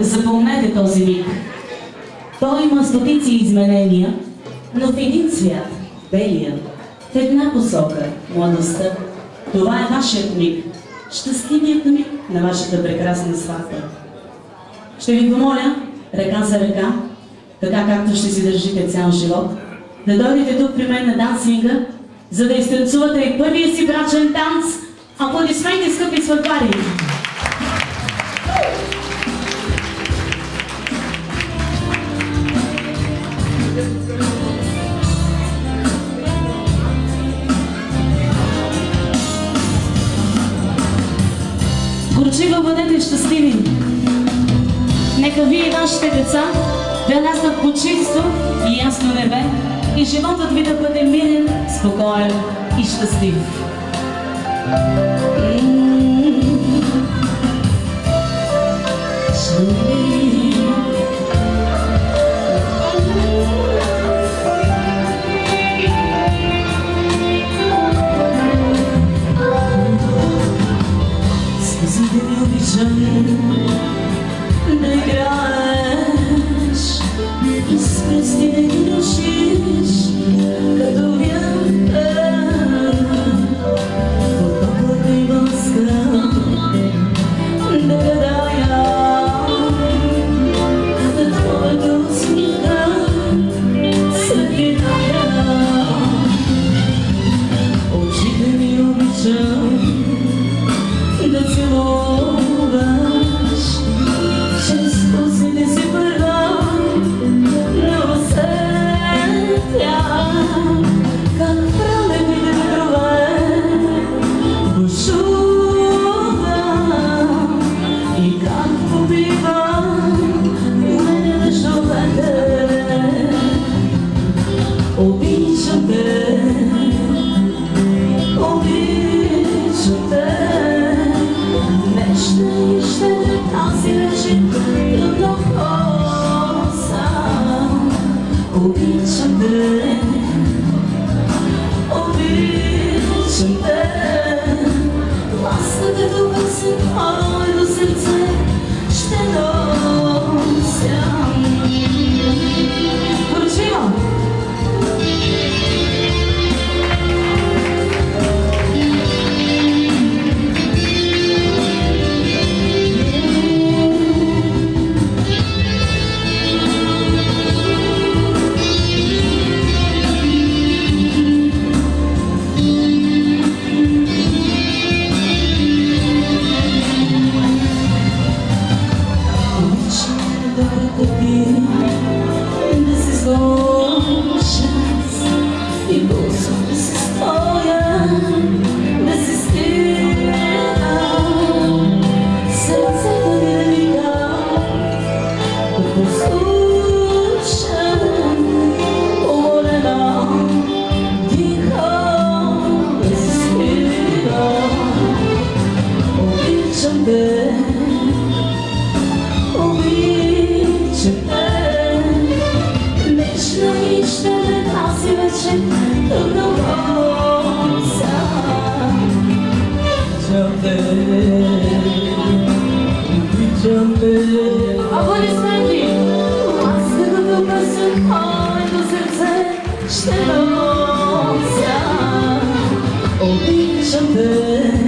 Запомнете този миг. Той има стотици изменения, но в един цвят, белия, в една посока, младостта. Това е вашият миг, щастливият миг на вашата прекрасна сватба. Ще ви помоля, ръка за ръка, така както ще си държите цял живот, да дойдете тук при мен на дансинга, за да изтанцувате и първия си брачен танц. Аплодисменти, скъпи сватбари! Горчиво бъдете щастливи! Нека вие и вашите деца да раснат по чисто и ясно небе и животът ви да бъде мирен, спокоен и щастлив. Скъси да ми обичам да играеш, с пръсти да ги душиш, като вятър, потоплата и ласка да гадая за твоята усмивка светлината. Очите ми обичам да целуваш, чрез устните си първа на усетя, как пролетните ветрове бушува и как побива мене дъждовете. Обичам те, обичам те, неща и ще тази вечер трудно хоса. Обичам те, обичам те, ласката до късен, моето сърце ще нося. Горчиво! Да се сложа и пулсът да се стоя, да се стига сърцето ми да вика, да послушам уморена диха да се стига. Обичам те, обичам те, нежна и щедра тази вечер трудно хоса. Обичам те, обичам те. Аплодисменти! Ласката до късен, моето сърце ще нося. Обичам те.